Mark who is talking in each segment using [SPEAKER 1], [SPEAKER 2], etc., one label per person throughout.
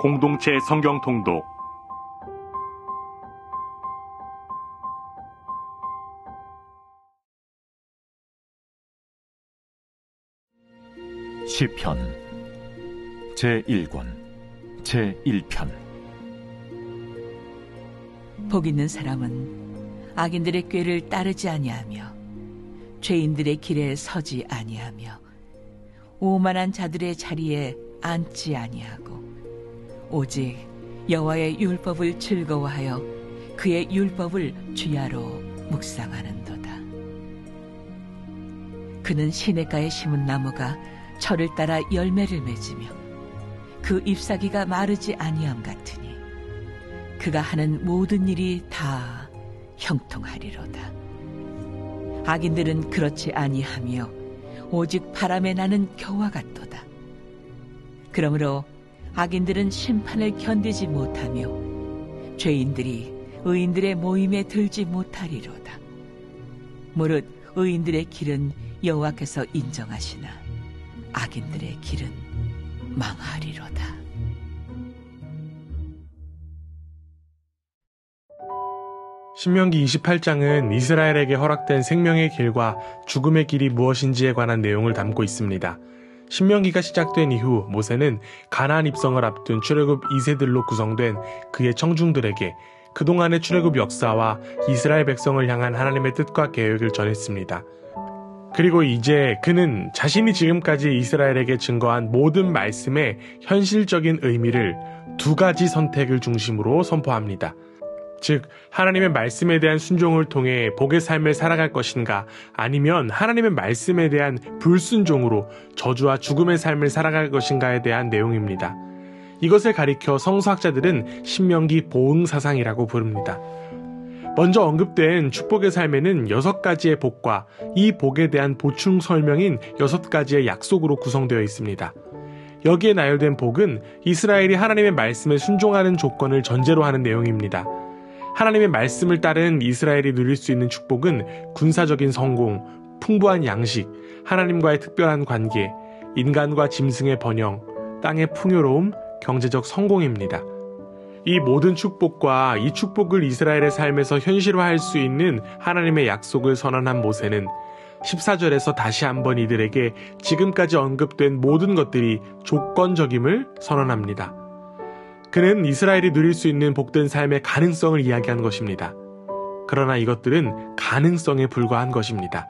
[SPEAKER 1] 공동체 성경 통독
[SPEAKER 2] 시편 제1권 제1편.
[SPEAKER 3] 복 있는 사람은 악인들의 꾀를 따르지 아니하며 죄인들의 길에 서지 아니하며 오만한 자들의 자리에 앉지 아니하고 오직 여호와의 율법을 즐거워하여 그의 율법을 주야로 묵상하는도다. 그는 시냇가에 심은 나무가 철을 따라 열매를 맺으며 그 잎사귀가 마르지 아니함 같으니 그가 하는 모든 일이 다 형통하리로다. 악인들은 그렇지 아니하며 오직 바람에 나는 겨와 같도다. 그러므로 악인들은 심판을 견디지 못하며 죄인들이 의인들의 모임에 들지 못하리로다. 무릇 의인들의 길은 여호와께서 인정하시나 악인들의 길은 망하리로다.
[SPEAKER 4] 신명기 28장은 이스라엘에게 허락된 생명의 길과 죽음의 길이 무엇인지에 관한 내용을 담고 있습니다. 신명기가 시작된 이후 모세는 가나안 입성을 앞둔 출애굽 2세들로 구성된 그의 청중들에게 그동안의 출애굽 역사와 이스라엘 백성을 향한 하나님의 뜻과 계획을 전했습니다. 그리고 이제 그는 자신이 지금까지 이스라엘에게 증거한 모든 말씀의 현실적인 의미를 두 가지 선택을 중심으로 선포합니다. 즉, 하나님의 말씀에 대한 순종을 통해 복의 삶을 살아갈 것인가, 아니면 하나님의 말씀에 대한 불순종으로 저주와 죽음의 삶을 살아갈 것인가에 대한 내용입니다. 이것을 가리켜 성서학자들은 신명기 보응사상이라고 부릅니다. 먼저 언급된 축복의 삶에는 6가지의 복과 이 복에 대한 보충 설명인 6가지의 약속으로 구성되어 있습니다. 여기에 나열된 복은 이스라엘이 하나님의 말씀에 순종하는 조건을 전제로 하는 내용입니다. 하나님의 말씀을 따른 이스라엘이 누릴 수 있는 축복은 군사적인 성공, 풍부한 양식, 하나님과의 특별한 관계, 인간과 짐승의 번영, 땅의 풍요로움, 경제적 성공입니다. 이 모든 축복과 이 축복을 이스라엘의 삶에서 현실화할 수 있는 하나님의 약속을 선언한 모세는 14절에서 다시 한번 이들에게 지금까지 언급된 모든 것들이 조건적임을 선언합니다. 그는 이스라엘이 누릴 수 있는 복된 삶의 가능성을 이야기한 것입니다. 그러나 이것들은 가능성에 불과한 것입니다.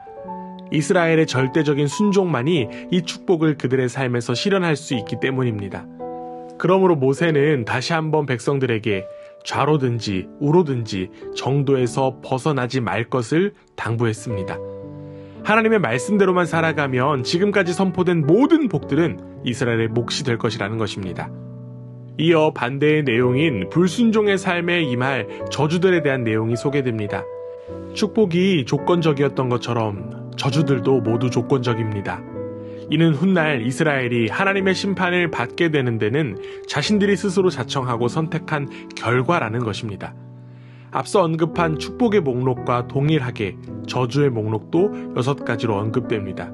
[SPEAKER 4] 이스라엘의 절대적인 순종만이 이 축복을 그들의 삶에서 실현할 수 있기 때문입니다. 그러므로 모세는 다시 한번 백성들에게 좌로든지 우로든지 정도에서 벗어나지 말 것을 당부했습니다. 하나님의 말씀대로만 살아가면 지금까지 선포된 모든 복들은 이스라엘의 몫이 될 것이라는 것입니다. 이어 반대의 내용인 불순종의 삶에 임할 저주들에 대한 내용이 소개됩니다. 축복이 조건적이었던 것처럼 저주들도 모두 조건적입니다. 이는 훗날 이스라엘이 하나님의 심판을 받게 되는 데는 자신들이 스스로 자청하고 선택한 결과라는 것입니다. 앞서 언급한 축복의 목록과 동일하게 저주의 목록도 6가지로 언급됩니다.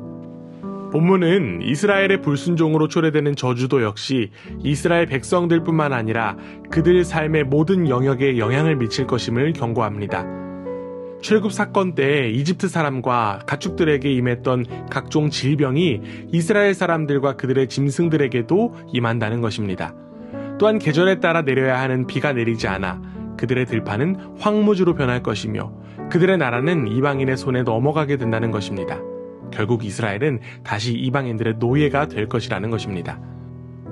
[SPEAKER 4] 본문은 이스라엘의 불순종으로 초래되는 저주도 역시 이스라엘 백성들뿐만 아니라 그들 삶의 모든 영역에 영향을 미칠 것임을 경고합니다. 출애굽 사건 때 이집트 사람과 가축들에게 임했던 각종 질병이 이스라엘 사람들과 그들의 짐승들에게도 임한다는 것입니다. 또한 계절에 따라 내려야 하는 비가 내리지 않아 그들의 들판은 황무지로 변할 것이며 그들의 나라는 이방인의 손에 넘어가게 된다는 것입니다. 결국 이스라엘은 다시 이방인들의 노예가 될 것이라는 것입니다.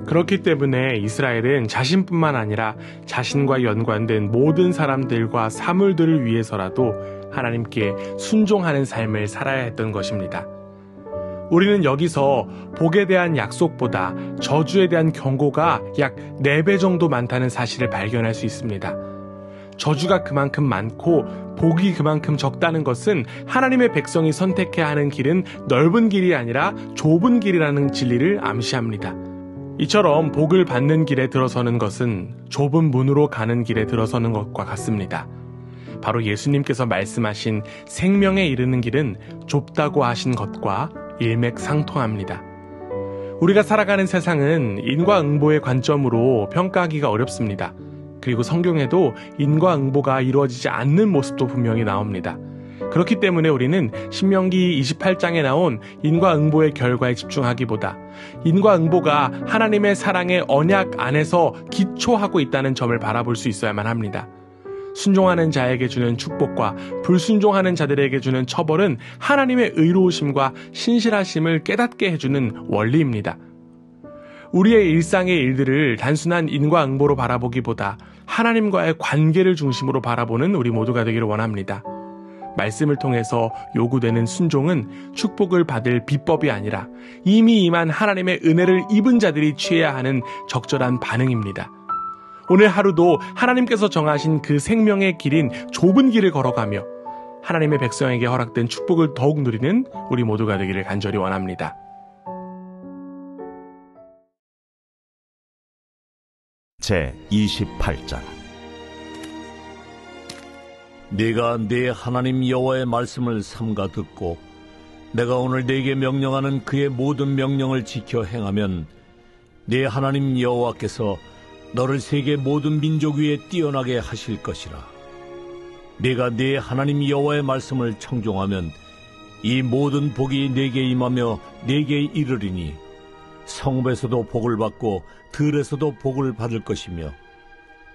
[SPEAKER 4] 그렇기 때문에 이스라엘은 자신뿐만 아니라 자신과 연관된 모든 사람들과 사물들을 위해서라도 하나님께 순종하는 삶을 살아야 했던 것입니다. 우리는 여기서 복에 대한 약속보다 저주에 대한 경고가 약 4배 정도 많다는 사실을 발견할 수 있습니다. 저주가 그만큼 많고 복이 그만큼 적다는 것은 하나님의 백성이 선택해야 하는 길은 넓은 길이 아니라 좁은 길이라는 진리를 암시합니다. 이처럼 복을 받는 길에 들어서는 것은 좁은 문으로 가는 길에 들어서는 것과 같습니다. 바로 예수님께서 말씀하신 생명에 이르는 길은 좁다고 하신 것과 일맥상통합니다. 우리가 살아가는 세상은 인과응보의 관점으로 평가하기가 어렵습니다. 그리고 성경에도 인과응보가 이루어지지 않는 모습도 분명히 나옵니다. 그렇기 때문에 우리는 신명기 28장에 나온 인과응보의 결과에 집중하기보다 인과응보가 하나님의 사랑의 언약 안에서 기초하고 있다는 점을 바라볼 수 있어야만 합니다. 순종하는 자에게 주는 축복과 불순종하는 자들에게 주는 처벌은 하나님의 의로우심과 신실하심을 깨닫게 해주는 원리입니다. 우리의 일상의 일들을 단순한 인과응보로 바라보기보다 하나님과의 관계를 중심으로 바라보는 우리 모두가 되기를 원합니다. 말씀을 통해서 요구되는 순종은 축복을 받을 비법이 아니라 이미 임한 하나님의 은혜를 입은 자들이 취해야 하는 적절한 반응입니다. 오늘 하루도 하나님께서 정하신 그 생명의 길인 좁은 길을 걸어가며 하나님의 백성에게 허락된 축복을 더욱 누리는 우리 모두가 되기를 간절히 원합니다.
[SPEAKER 2] 제28장
[SPEAKER 5] 네가 네 하나님 여호와의 말씀을 삼가 듣고 내가 오늘 네게 명령하는 그의 모든 명령을 지켜 행하면 네 하나님 여호와께서 너를 세계 모든 민족 위에 뛰어나게 하실 것이라. 네가 네 하나님 여호와의 말씀을 청종하면 이 모든 복이 네게 임하며 네게 이르리니 성읍에서도 복을 받고 들에서도 복을 받을 것이며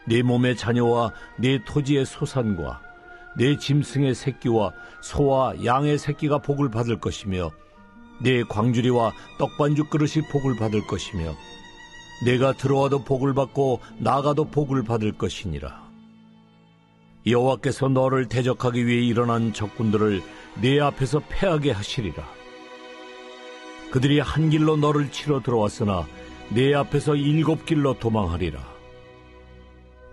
[SPEAKER 5] 네 몸의 자녀와 네 토지의 소산과 네 짐승의 새끼와 소와 양의 새끼가 복을 받을 것이며 네 광주리와 떡반죽 그릇이 복을 받을 것이며 내가 들어와도 복을 받고 나가도 복을 받을 것이니라. 여호와께서 너를 대적하기 위해 일어난 적군들을 네 앞에서 패하게 하시리라. 그들이 한 길로 너를 치러 들어왔으나 네 앞에서 7길로 도망하리라.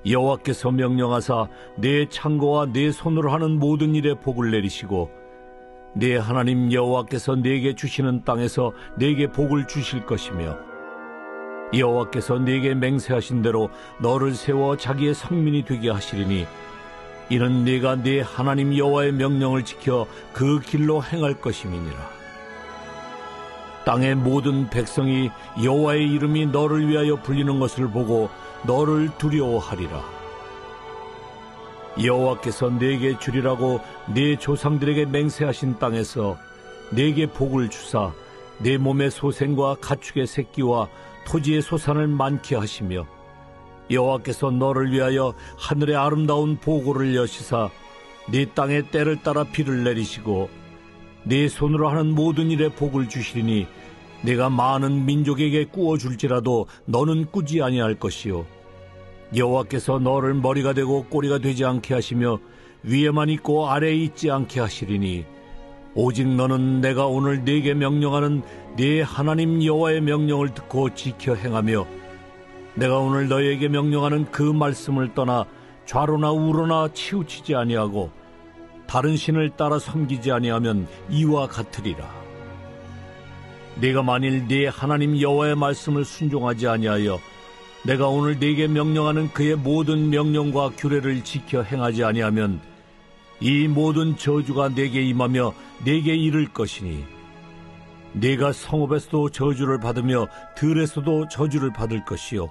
[SPEAKER 5] 여호와께서 명령하사 네 창고와 네 손으로 하는 모든 일에 복을 내리시고 네 하나님 여호와께서 네게 주시는 땅에서 네게 복을 주실 것이며 여호와께서 네게 맹세하신 대로 너를 세워 자기의 성민이 되게 하시리니 이는 네가 네 하나님 여호와의 명령을 지켜 그 길로 행할 것임이니라. 땅의 모든 백성이 여호와의 이름이 너를 위하여 불리는 것을 보고 너를 두려워하리라. 여호와께서 네게 주리라고 네 조상들에게 맹세하신 땅에서 네게 복을 주사 네 몸의 소생과 가축의 새끼와 토지의 소산을 많게 하시며 여호와께서 너를 위하여 하늘의 아름다운 보고를 여시사 네 땅의 때를 따라 비를 내리시고 네 손으로 하는 모든 일에 복을 주시리니 내가 많은 민족에게 꾸어줄지라도 너는 꾸지 아니할 것이요 여호와께서 너를 머리가 되고 꼬리가 되지 않게 하시며 위에만 있고 아래에 있지 않게 하시리니 오직 너는 내가 오늘 네게 명령하는 네 하나님 여호와의 명령을 듣고 지켜 행하며 내가 오늘 너에게 명령하는 그 말씀을 떠나 좌로나 우로나 치우치지 아니하고 다른 신을 따라 섬기지 아니하면 이와 같으리라. 네가 만일 네 하나님 여호와의 말씀을 순종하지 아니하여 내가 오늘 네게 명령하는 그의 모든 명령과 규례를 지켜 행하지 아니하면 이 모든 저주가 네게 임하며 네게 이를 것이니 네가 성읍에서도 저주를 받으며 들에서도 저주를 받을 것이요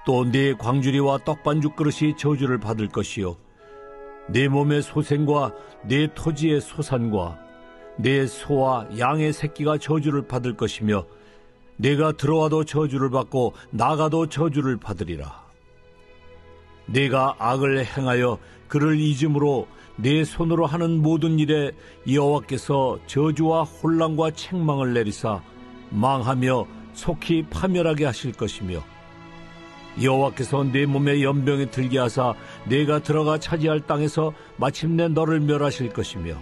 [SPEAKER 5] 또 네 광주리와 떡반죽 그릇이 저주를 받을 것이요 네 몸의 소생과 네 토지의 소산과 네 소와 양의 새끼가 저주를 받을 것이며 네가 들어와도 저주를 받고 나가도 저주를 받으리라. 네가 악을 행하여 그를 잊음으로 네 손으로 하는 모든 일에 여호와께서 저주와 혼란과 책망을 내리사 망하며 속히 파멸하게 하실 것이며 여호와께서 네 몸에 연병이 들게 하사 네가 들어가 차지할 땅에서 마침내 너를 멸하실 것이며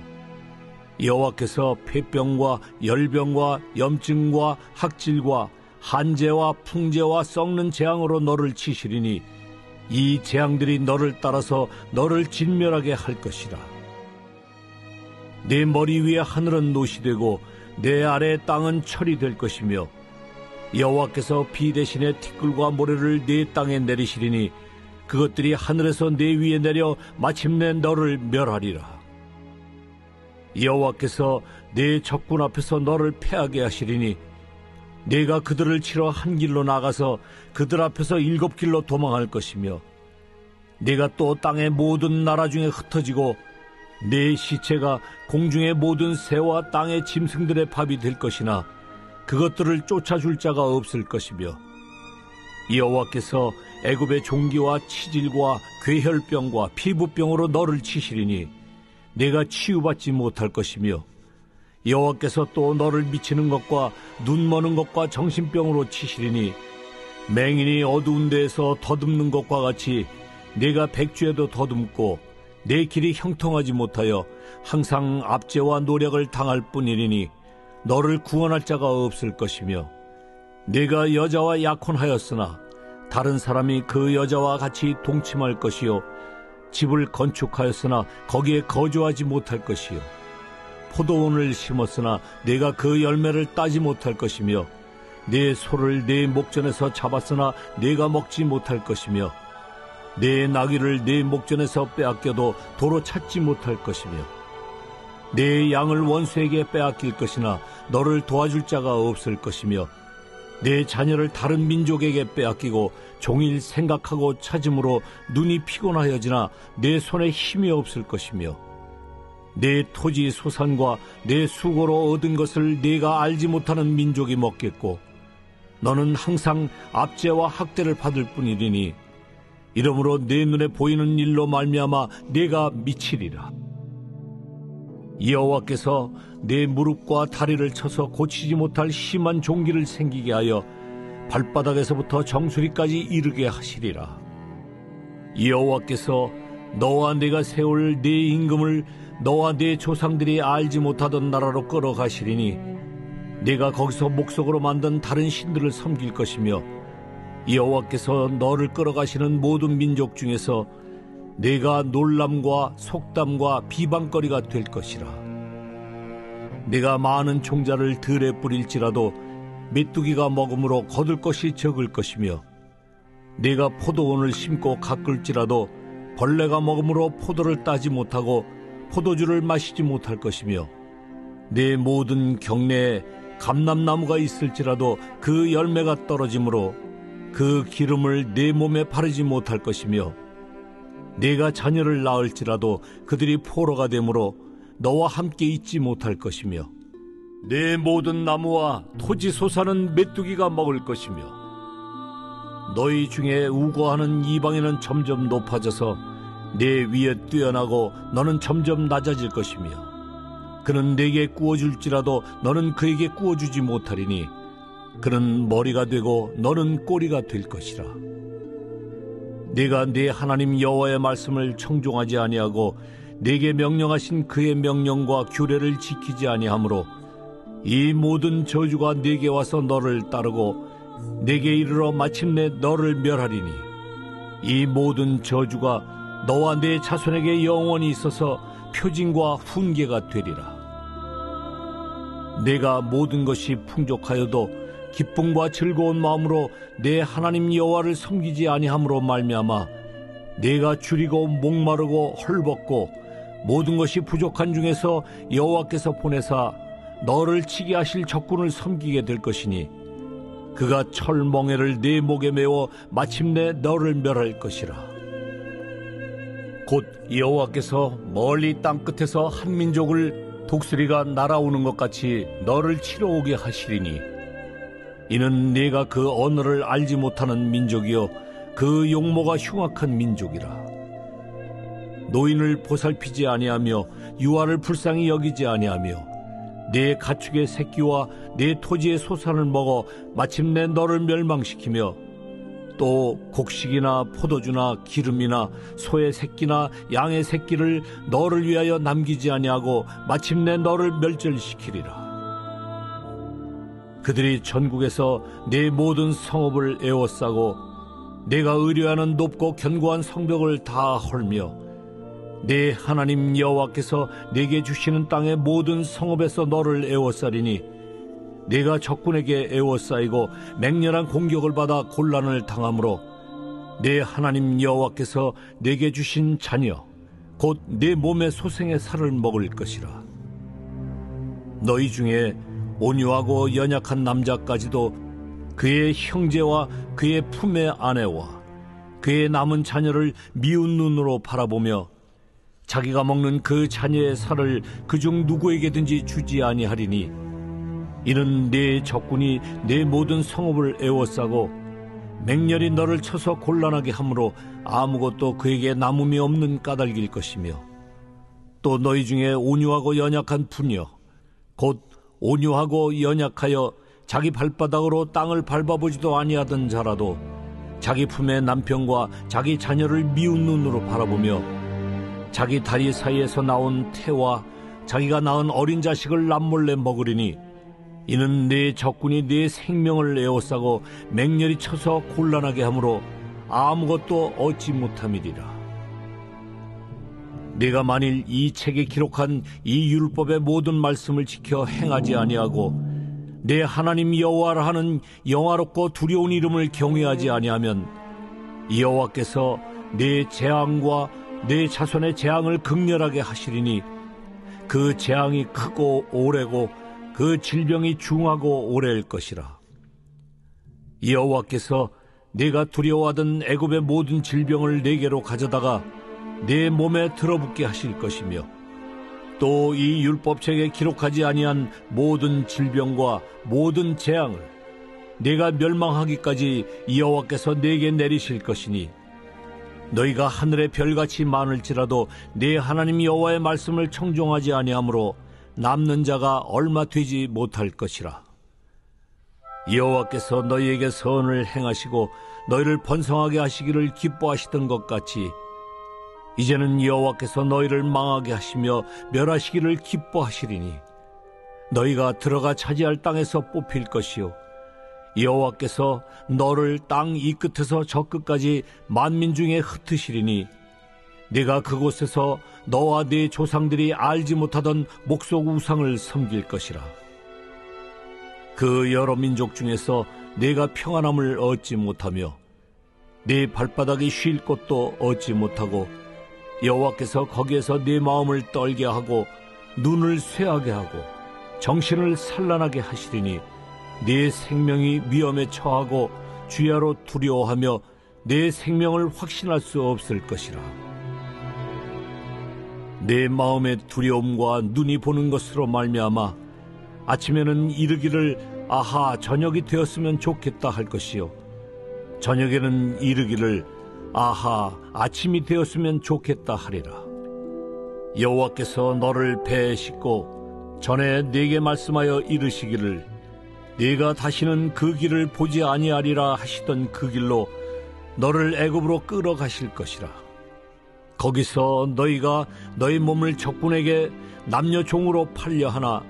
[SPEAKER 5] 여호와께서 폐병과 열병과 염증과 학질과 한재와 풍재와 썩는 재앙으로 너를 치시리니 이 재앙들이 너를 따라서 너를 진멸하게 할 것이라. 내 머리 위에 하늘은 노시 되고 내 아래 땅은 철이 될 것이며 여호와께서 비 대신에 티끌과 모래를 네 땅에 내리시리니 그것들이 하늘에서 네 위에 내려 마침내 너를 멸하리라. 여호와께서 네 적군 앞에서 너를 패하게 하시리니 내가 그들을 치러 한 길로 나가서 그들 앞에서 7길로 도망할 것이며 내가 또 땅의 모든 나라 중에 흩어지고 내 시체가 공중의 모든 새와 땅의 짐승들의 밥이 될 것이나 그것들을 쫓아줄 자가 없을 것이며 여호와께서 애굽의 종기와 치질과 괴혈병과 피부병으로 너를 치시리니 내가 치유받지 못할 것이며 여호와께서 또 너를 미치는 것과 눈 머는 것과 정신병으로 치시리니 맹인이 어두운 데에서 더듬는 것과 같이 내가 백주에도 더듬고 내 길이 형통하지 못하여 항상 압제와 노력을 당할 뿐이니 너를 구원할 자가 없을 것이며 내가 여자와 약혼하였으나 다른 사람이 그 여자와 같이 동침할 것이요 집을 건축하였으나 거기에 거주하지 못할 것이요 포도원을 심었으나 내가 그 열매를 따지 못할 것이며 내 소를 내 목전에서 잡았으나 내가 먹지 못할 것이며 내 나귀를 내 목전에서 빼앗겨도 도로 찾지 못할 것이며 내 양을 원수에게 빼앗길 것이나 너를 도와줄 자가 없을 것이며 내 자녀를 다른 민족에게 빼앗기고 종일 생각하고 찾음으로 눈이 피곤하여지나 내 손에 힘이 없을 것이며 내 토지 소산과 내 수고로 얻은 것을 네가 알지 못하는 민족이 먹겠고 너는 항상 압제와 학대를 받을 뿐이리니 이러므로 내 눈에 보이는 일로 말미암아 네가 미치리라. 여호와께서 내 무릎과 다리를 쳐서 고치지 못할 심한 종기를 생기게 하여 발바닥에서부터 정수리까지 이르게 하시리라. 여호와께서 너와 내가 세울 내 임금을 너와 내 조상들이 알지 못하던 나라로 끌어가시리니 네가 거기서 목석으로 만든 다른 신들을 섬길 것이며 여호와께서 너를 끌어가시는 모든 민족 중에서 네가 놀람과 속담과 비방거리가 될 것이라. 네가 많은 종자를 들에 뿌릴지라도 메뚜기가 먹음으로 거둘 것이 적을 것이며 네가 포도원을 심고 가꿀지라도 벌레가 먹음으로 포도를 따지 못하고 포도주를 마시지 못할 것이며 내 모든 경내에 감람나무가 있을지라도 그 열매가 떨어지므로 그 기름을 내 몸에 바르지 못할 것이며 네가 자녀를 낳을지라도 그들이 포로가 되므로 너와 함께 있지 못할 것이며 내 모든 나무와 토지 소사는 메뚜기가 먹을 것이며 너희 중에 우고하는 이방인은 점점 높아져서 내 위에 뛰어나고 너는 점점 낮아질 것이며 그는 네게 꾸어줄지라도 너는 그에게 꾸어주지 못하리니 그는 머리가 되고 너는 꼬리가 될 것이라. 네가 네 하나님 여호와의 말씀을 청종하지 아니하고 네게 명령하신 그의 명령과 규례를 지키지 아니하므로 이 모든 저주가 네게 와서 너를 따르고 네게 이르러 마침내 너를 멸하리니 이 모든 저주가 너와 네 자손에게 영원히 있어서 표징과 훈계가 되리라. 내가 모든 것이 풍족하여도 기쁨과 즐거운 마음으로 내 하나님 여호와를 섬기지 아니함으로 말미암아 내가 줄이고 목마르고 헐벗고 모든 것이 부족한 중에서 여호와께서 보내사 너를 치게 하실 적군을 섬기게 될 것이니 그가 철멍에를 네 목에 메워 마침내 너를 멸할 것이라. 곧 여호와께서 멀리 땅끝에서 한 민족을 독수리가 날아오는 것 같이 너를 치러 오게 하시리니 이는 네가 그 언어를 알지 못하는 민족이요 그 용모가 흉악한 민족이라. 노인을 보살피지 아니하며 유아를 불쌍히 여기지 아니하며 내 가축의 새끼와 내 토지의 소산을 먹어 마침내 너를 멸망시키며 또 곡식이나 포도주나 기름이나 소의 새끼나 양의 새끼를 너를 위하여 남기지 아니하고 마침내 너를 멸절시키리라. 그들이 전국에서 내 모든 성읍을 에워싸고 내가 의뢰하는 높고 견고한 성벽을 다 헐며 내 하나님 여호와께서 내게 주시는 땅의 모든 성읍에서 너를 에워싸리니 내가 적군에게 에워싸이고 맹렬한 공격을 받아 곤란을 당하므로 내 하나님 여호와께서 내게 주신 자녀 곧 내 몸의 소생의 살을 먹을 것이라. 너희 중에 온유하고 연약한 남자까지도 그의 형제와 그의 품의 아내와 그의 남은 자녀를 미운 눈으로 바라보며 자기가 먹는 그 자녀의 살을 그중 누구에게든지 주지 아니하리니 이는 네 적군이 네 모든 성읍을 에워싸고 맹렬히 너를 쳐서 곤란하게 함으로 아무것도 그에게 남음이 없는 까닭일 것이며 또 너희 중에 온유하고 연약한 분이여 곧 온유하고 연약하여 자기 발바닥으로 땅을 밟아보지도 아니하던 자라도 자기 품의 남편과 자기 자녀를 미운 눈으로 바라보며 자기 다리 사이에서 나온 태와 자기가 낳은 어린 자식을 남몰래 먹으리니 이는 네 적군이 네 생명을 에워싸고 맹렬히 쳐서 곤란하게 함으로 아무것도 얻지 못함이리라. 네가 만일 이 책에 기록한 이 율법의 모든 말씀을 지켜 행하지 아니하고 내 하나님 여호와라 하는 영화롭고 두려운 이름을 경외하지 아니하면 여호와께서 네 재앙과 네 자손의 재앙을 극렬하게 하시리니 그 재앙이 크고 오래고 그 질병이 중하고 오래일 것이라. 여호와께서 네가 두려워하던 애굽의 모든 질병을 네게로 가져다가 네 몸에 들어붙게 하실 것이며 또 이 율법책에 기록하지 아니한 모든 질병과 모든 재앙을 네가 멸망하기까지 여호와께서 네게 내리실 것이니 너희가 하늘의 별같이 많을지라도 네 하나님 여호와의 말씀을 청종하지 아니하므로 남는 자가 얼마 되지 못할 것이라. 여호와께서 너희에게 선을 행하시고 너희를 번성하게 하시기를 기뻐하시던 것 같이 이제는 여호와께서 너희를 망하게 하시며 멸하시기를 기뻐하시리니 너희가 들어가 차지할 땅에서 뽑힐 것이요 여호와께서 너를 땅 이 끝에서 저 끝까지 만민 중에 흩으시리니 네가 그곳에서 너와 네 조상들이 알지 못하던 목석 우상을 섬길 것이라. 그 여러 민족 중에서 네가 평안함을 얻지 못하며 네 발바닥이 쉴 곳도 얻지 못하고 여호와께서 거기에서 네 마음을 떨게 하고 눈을 쇠하게 하고 정신을 산란하게 하시리니 네 생명이 위험에 처하고 주야로 두려워하며 내 생명을 확신할 수 없을 것이라. 내 마음의 두려움과 눈이 보는 것으로 말미암아 아침에는 이르기를 아하 저녁이 되었으면 좋겠다 할 것이요 저녁에는 이르기를 아하 아침이 되었으면 좋겠다 하리라. 여호와께서 너를 배에 싣고 전에 네게 말씀하여 이르시기를 네가 다시는 그 길을 보지 아니하리라 하시던 그 길로 너를 애굽으로 끌어가실 것이라. 거기서 너희가 너희 몸을 적군에게 남녀 종으로 팔려 하나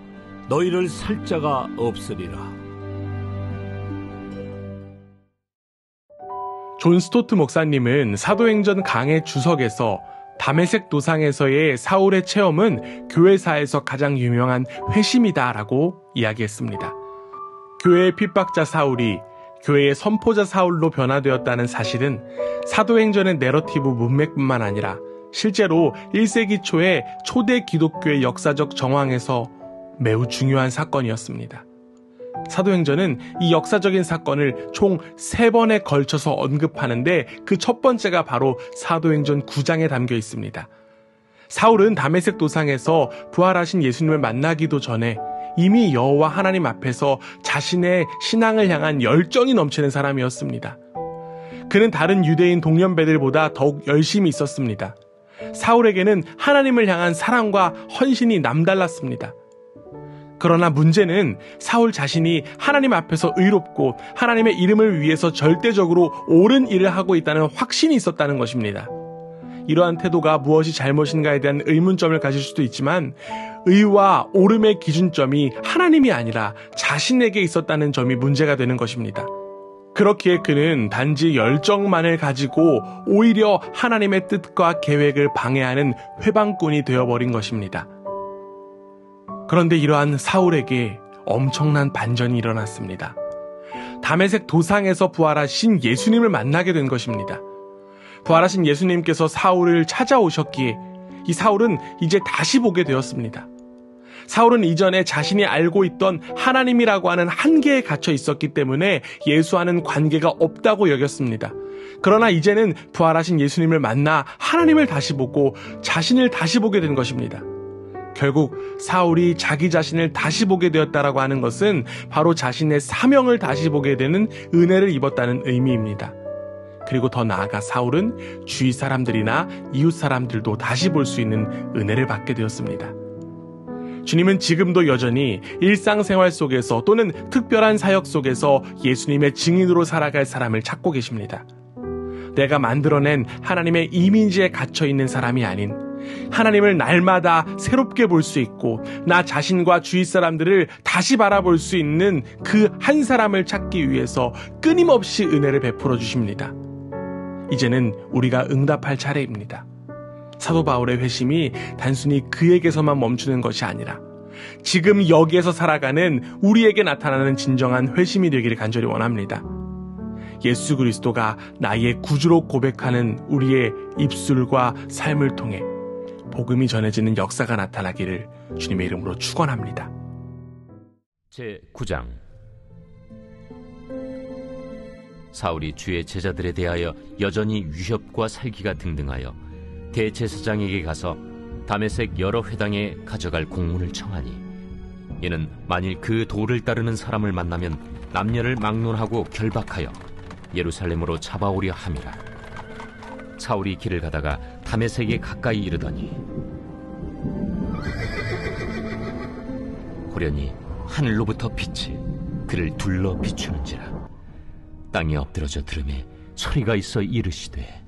[SPEAKER 5] 너희를 살 자가 없으리라.
[SPEAKER 4] 존 스토트 목사님은 사도행전 강해 주석에서 다메섹 도상에서의 사울의 체험은 교회사에서 가장 유명한 회심이다라고 이야기했습니다. 교회의 핍박자 사울이 교회의 선포자 사울로 변화되었다는 사실은 사도행전의 내러티브 문맥뿐만 아니라 실제로 1세기 초의 초대 기독교의 역사적 정황에서 매우 중요한 사건이었습니다. 사도행전은 이 역사적인 사건을 총 3번에 걸쳐서 언급하는데 그 첫 번째가 바로 사도행전 9장에 담겨 있습니다. 사울은 다메섹 도상에서 부활하신 예수님을 만나기도 전에 이미 여호와 하나님 앞에서 자신의 신앙을 향한 열정이 넘치는 사람이었습니다. 그는 다른 유대인 동년배들보다 더욱 열심히 있었습니다. 사울에게는 하나님을 향한 사랑과 헌신이 남달랐습니다. 그러나 문제는 사울 자신이 하나님 앞에서 의롭고 하나님의 이름을 위해서 절대적으로 옳은 일을 하고 있다는 확신이 있었다는 것입니다. 이러한 태도가 무엇이 잘못인가에 대한 의문점을 가질 수도 있지만 의와 옳음의 기준점이 하나님이 아니라 자신에게 있었다는 점이 문제가 되는 것입니다. 그렇기에 그는 단지 열정만을 가지고 오히려 하나님의 뜻과 계획을 방해하는 회방꾼이 되어버린 것입니다. 그런데 이러한 사울에게 엄청난 반전이 일어났습니다. 다메섹 도상에서 부활하신 예수님을 만나게 된 것입니다. 부활하신 예수님께서 사울을 찾아오셨기에 이 사울은 이제 다시 보게 되었습니다. 사울은 이전에 자신이 알고 있던 하나님이라고 하는 한계에 갇혀 있었기 때문에 예수와는 관계가 없다고 여겼습니다. 그러나 이제는 부활하신 예수님을 만나 하나님을 다시 보고 자신을 다시 보게 된 것입니다. 결국 사울이 자기 자신을 다시 보게 되었다라고 하는 것은 바로 자신의 사명을 다시 보게 되는 은혜를 입었다는 의미입니다. 그리고 더 나아가 사울은 주위 사람들이나 이웃 사람들도 다시 볼 수 있는 은혜를 받게 되었습니다. 주님은 지금도 여전히 일상생활 속에서 또는 특별한 사역 속에서 예수님의 증인으로 살아갈 사람을 찾고 계십니다. 내가 만들어낸 하나님의 이미지에 갇혀있는 사람이 아닌 하나님을 날마다 새롭게 볼 수 있고 나 자신과 주위 사람들을 다시 바라볼 수 있는 그 한 사람을 찾기 위해서 끊임없이 은혜를 베풀어 주십니다. 이제는 우리가 응답할 차례입니다. 사도 바울의 회심이 단순히 그에게서만 멈추는 것이 아니라 지금 여기에서 살아가는 우리에게 나타나는 진정한 회심이 되기를 간절히 원합니다. 예수 그리스도가 나의 구주로 고백하는 우리의 입술과 삶을 통해 복음이 전해지는 역사가 나타나기를 주님의 이름으로 축원합니다.
[SPEAKER 6] 제9장 사울이 주의 제자들에 대하여 여전히 위협과 살기가 등등하여 대제사장에게 가서 다메섹 여러 회당에 가져갈 공문을 청하니 이는 만일 그 도를 따르는 사람을 만나면 남녀를 막론하고 결박하여 예루살렘으로 잡아오려 함이라. 사울이 길을 가다가 다메섹에 가까이 이르더니 호련히 하늘로부터 빛이 그를 둘러 비추는지라. 땅에 엎드러져 들음에 소리가 있어 이르시되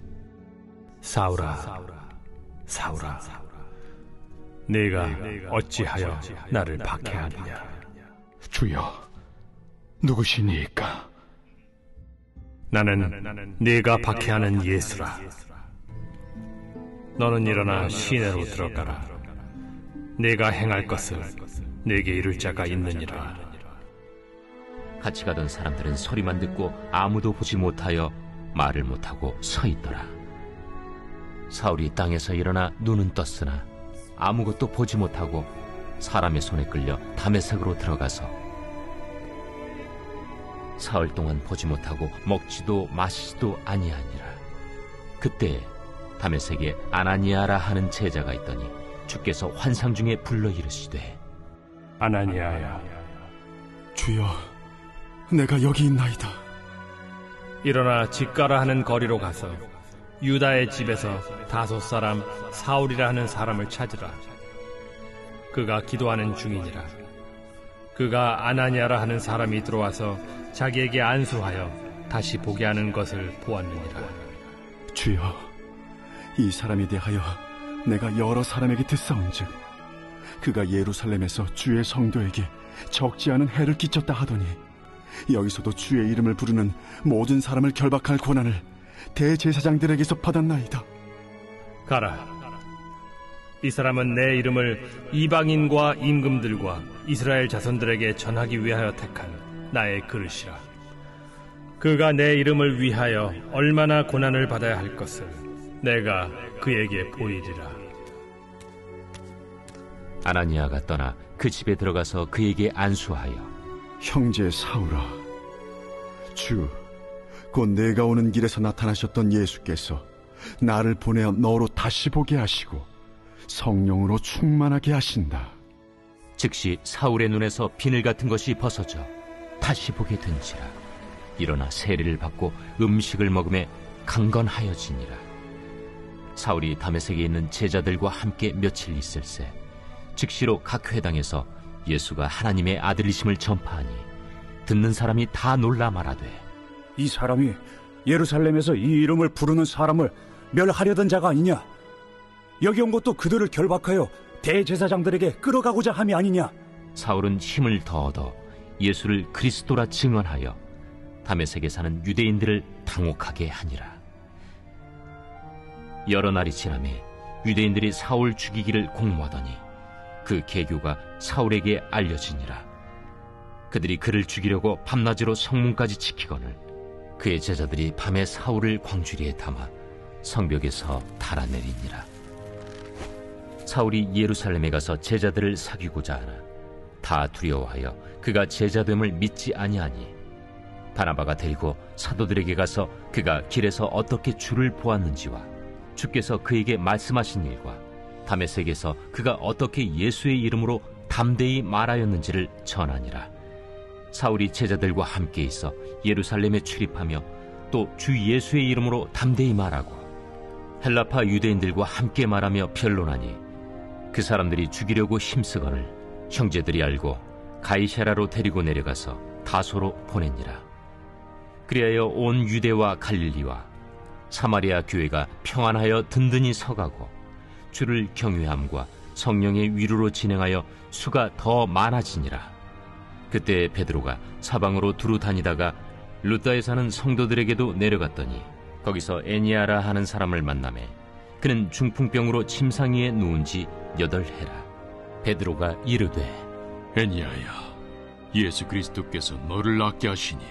[SPEAKER 5] 사울아, 사울아, 네가 어찌하여 나를 박해하느냐?
[SPEAKER 2] 주여, 누구시니까?
[SPEAKER 5] 나는 네가 박해하는 예수라. 너는 일어나 시내로 들어가라. 네가 행할 것을 네게 이룰 자가 있느니라.
[SPEAKER 6] 같이 가던 사람들은 소리만 듣고 아무도 보지 못하여 말을 못하고 서 있더라. 사울이 땅에서 일어나 눈은 떴으나 아무것도 보지 못하고 사람의 손에 끌려 다메섹으로 들어가서 사흘 동안 보지 못하고 먹지도 마시지도 아니하니라. 그때 다메섹에 아나니아라 하는 제자가 있더니 주께서 환상 중에 불러 이르시되
[SPEAKER 5] 아나니아야.
[SPEAKER 2] 주여, 내가 여기 있나이다.
[SPEAKER 5] 일어나 집가라 하는 거리로 가서 유다의 집에서 다소 사람 사울이라 하는 사람을 찾으라. 그가 기도하는 중이니라. 그가 아나니아라 하는 사람이 들어와서 자기에게 안수하여 다시 보게 하는 것을 보았느니라.
[SPEAKER 2] 주여, 이 사람에 대하여 내가 여러 사람에게 듣사온즉 그가 예루살렘에서 주의 성도에게 적지 않은 해를 끼쳤다 하더니 여기서도 주의 이름을 부르는 모든 사람을 결박할 권한을 대제사장들에게서 받았나이다.
[SPEAKER 5] 가라. 이 사람은 내 이름을 이방인과 임금들과 이스라엘 자손들에게 전하기 위하여 택한 나의 그릇이라. 그가 내 이름을 위하여 얼마나 고난을 받아야 할 것을 내가 그에게 보이리라.
[SPEAKER 6] 아나니아가 떠나 그 집에 들어가서 그에게 안수하여
[SPEAKER 2] 형제 사울아, 주 곧 내가 오는 길에서 나타나셨던 예수께서 나를 보내어 너로 다시 보게 하시고 성령으로 충만하게 하신다.
[SPEAKER 6] 즉시 사울의 눈에서 비늘 같은 것이 벗어져 다시 보게 된지라. 일어나 세례를 받고 음식을 먹음에 강건하여지니라. 사울이 다메섹에 있는 제자들과 함께 며칠 있을새 즉시로 각 회당에서 예수가 하나님의 아들이심을 전파하니 듣는 사람이 다 놀라 말하되
[SPEAKER 7] 이 사람이 예루살렘에서 이 이름을 부르는 사람을 멸하려던 자가 아니냐? 여기 온 것도 그들을 결박하여 대제사장들에게 끌어가고자 함이 아니냐?
[SPEAKER 6] 사울은 힘을 더 얻어 예수를 그리스도라 증언하여 다메섹에 사는 유대인들을 당혹하게 하니라. 여러 날이 지나매 유대인들이 사울 죽이기를 공모하더니 그 계교가 사울에게 알려지니라. 그들이 그를 죽이려고 밤낮으로 성문까지 지키거늘 그의 제자들이 밤에 사울을 광주리에 담아 성벽에서 달아내리니라. 사울이 예루살렘에 가서 제자들을 사귀고자 하나 다 두려워하여 그가 제자됨을 믿지 아니하니 바나바가 데리고 사도들에게 가서 그가 길에서 어떻게 주를 보았는지와 주께서 그에게 말씀하신 일과 다메섹에서 그가 어떻게 예수의 이름으로 담대히 말하였는지를 전하니라. 사울이 제자들과 함께 있어 예루살렘에 출입하며 또 주 예수의 이름으로 담대히 말하고 헬라파 유대인들과 함께 말하며 변론하니 그 사람들이 죽이려고 힘쓰거늘 형제들이 알고 가이사랴로 데리고 내려가서 다소로 보내니라. 그리하여 온 유대와 갈릴리와 사마리아 교회가 평안하여 든든히 서가고 주를 경외함과 성령의 위로로 진행하여 수가 더 많아지니라. 그때 베드로가 사방으로 두루 다니다가 루다에 사는 성도들에게도 내려갔더니 거기서 애니아라 하는 사람을 만나매 그는 중풍병으로 침상 위에 누운 지 8해라. 베드로가 이르되
[SPEAKER 8] 애니아야, 예수 그리스도께서 너를 낫게 하시니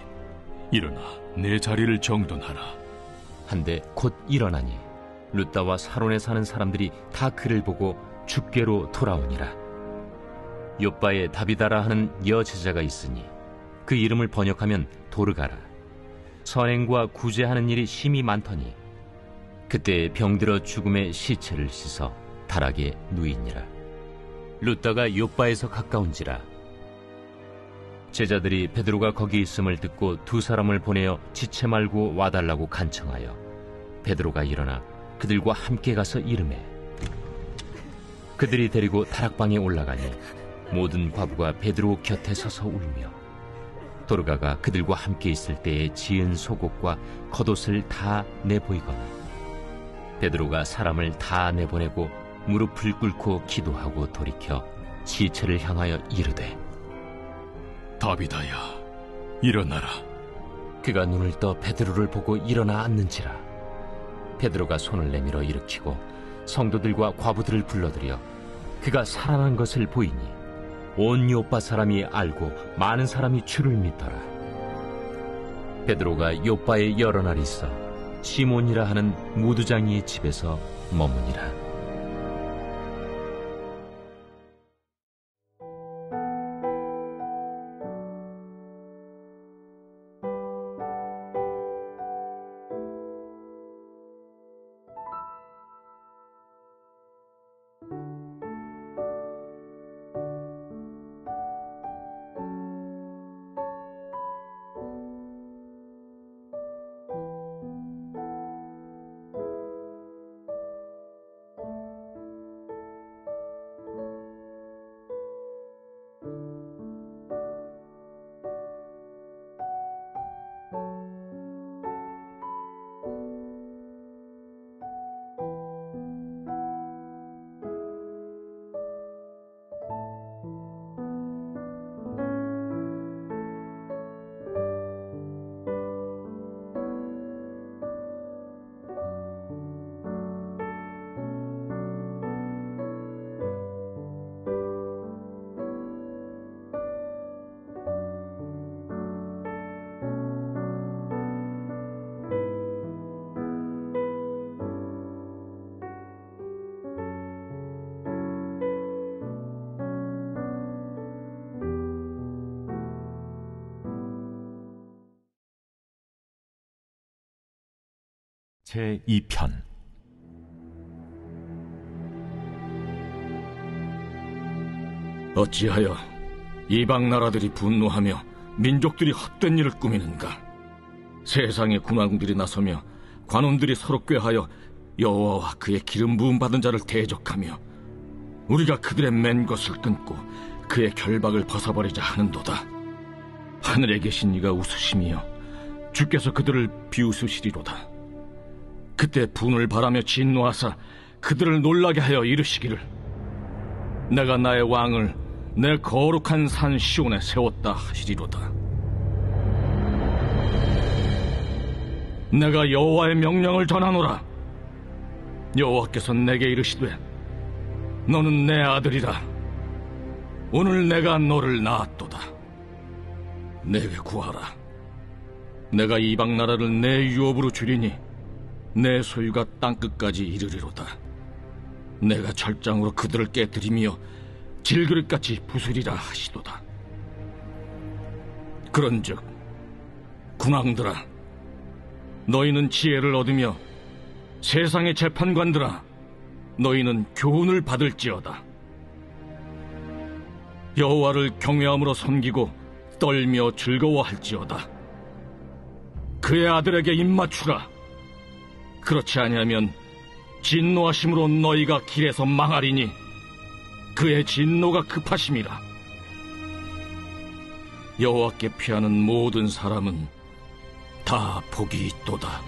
[SPEAKER 8] 일어나 내 자리를 정돈하라.
[SPEAKER 6] 한데 곧 일어나니 루다와 사론에 사는 사람들이 다 그를 보고 주께로 돌아오니라. 요빠에 다비다라 하는 여제자가 있으니 그 이름을 번역하면 도르가라. 선행과 구제하는 일이 심히 많더니 그때 병들어 죽음의 시체를 씻어 다락에 누이니라. 루다가 요빠에서 가까운지라. 제자들이 베드로가 거기 있음을 듣고 2 사람을 보내어 지체 말고 와달라고 간청하여 베드로가 일어나 그들과 함께 가서 이르매 그들이 데리고 다락방에 올라가니 모든 과부가 베드로 곁에 서서 울며 도르가가 그들과 함께 있을 때에 지은 속옷과 겉옷을 다 내보이거나 베드로가 사람을 다 내보내고 무릎을 꿇고 기도하고 돌이켜 시체를 향하여 이르되
[SPEAKER 8] 다비다야, 일어나라.
[SPEAKER 6] 그가 눈을 떠 베드로를 보고 일어나 앉는지라. 베드로가 손을 내밀어 일으키고 성도들과 과부들을 불러들여 그가 살아난 것을 보이니 온 요빠 사람이 알고 많은 사람이 주를 믿더라. 베드로가 요빠에 여러 날 있어 시몬이라 하는 무두장이의 집에서 머무니라.
[SPEAKER 9] 제2편
[SPEAKER 7] 어찌하여 이방 나라들이 분노하며 민족들이 헛된 일을 꾸미는가? 세상의 군왕들이 나서며 관원들이 서로 꾀하여 여호와와 그의 기름 부음 받은 자를 대적하며 우리가 그들의 맨 것을 끊고 그의 결박을 벗어버리자 하는도다. 하늘에 계신 이가 웃으시며 주께서 그들을 비웃으시리로다. 그때 분을 바라며 진노하사 그들을 놀라게 하여 이르시기를 내가 나의 왕을 내 거룩한 산 시온에 세웠다 하시리로다. 내가 여호와의 명령을 전하노라. 여호와께서 내게 이르시되 너는 내 아들이라. 오늘 내가 너를 낳았도다. 내게 구하라. 내가 이방 나라를 내 유업으로 주리니 내 소유가 땅끝까지 이르리로다. 내가 철장으로 그들을 깨뜨리며 질그릇같이 부수리라 하시도다. 그런즉 군왕들아, 너희는 지혜를 얻으며 세상의 재판관들아, 너희는 교훈을 받을지어다. 여호와를 경외함으로 섬기고 떨며 즐거워할지어다. 그의 아들에게 입맞추라. 그렇지 아니하면 진노하심으로 너희가 길에서 망하리니 그의 진노가 급하심이라. 여호와께 피하는 모든 사람은 다 복이 있도다.